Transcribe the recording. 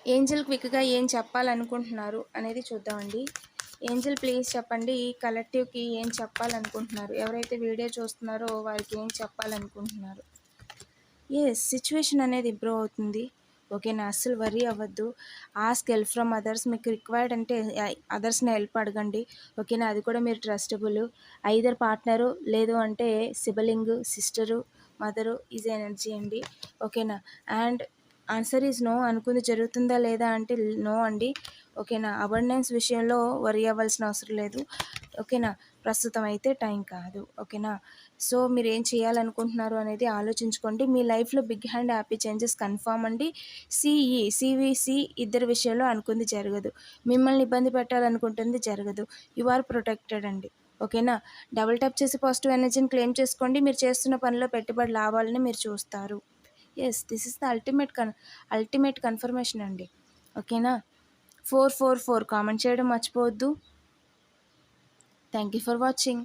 Angel క్విక్‌గా ఏం చెప్పాలనుకుంటున్నారు అనేది చూద్దామండి. ఏంజెల్ ప్లీజ్ చెప్పండి. ఈ కలెక్టివ్‌కి ఏం చెప్పాలనుకుంటున్నారు? ఎవరైతే వీడియో చూస్తున్నారో వారికి ఏం చెప్పాలనుకుంటున్నారు? సిట్యుయేషన్ అనేది ఇంప్రూవ్ అవుతుంది. ఓకేనా? అస్సలు వర్రీ అవ్వద్దు. Ask help from others. మీకు రిక్వైర్డ్ అంటే అదర్స్‌ని హెల్ప్ అడగండి. ఓకేనా? అది కూడా మీరు ట్రస్టబుల్. ఐదర్ పార్ట్నరు లేదు అంటే sibling, sister, mother is energy అండి. ఓకేనా? And answer is no. అనుకుంది జరుగుతుందా లేదా అంటే నో అండి. ఓకేనా? అబండెన్స్ విషయంలో వర్రీ అవ్వాల్సిన అవసరం లేదు. ఓకేనా? ప్రస్తుతం అయితే టైం కాదు. ఓకేనా? సో మీరేం చేయాలనుకుంటున్నారు అనేది ఆలోచించుకోండి. మీ లైఫ్‌లో big hand happy changes confirm అండి. సీవీసీ ఇద్దరి విషయంలో అనుకుంది జరగదు. మిమ్మల్ని ఇబ్బంది పెట్టాలనుకుంటుంది జరగదు. యు ఆర్ ప్రొటెక్టెడ్ అండి. ఓకేనా? డబుల్ టాప్ చేసి పాజిటివ్ ఎనర్జీని క్లెయిమ్ చేసుకోండి. మీరు చేస్తున్న పనిలో పెట్టుబడి లాభాలని మీరు చూస్తారు. This is the ultimate confirmation అండి. ఓకేనా? 444 కామెంట్ చేయడం మర్చిపోవద్దు. Thank you for watching.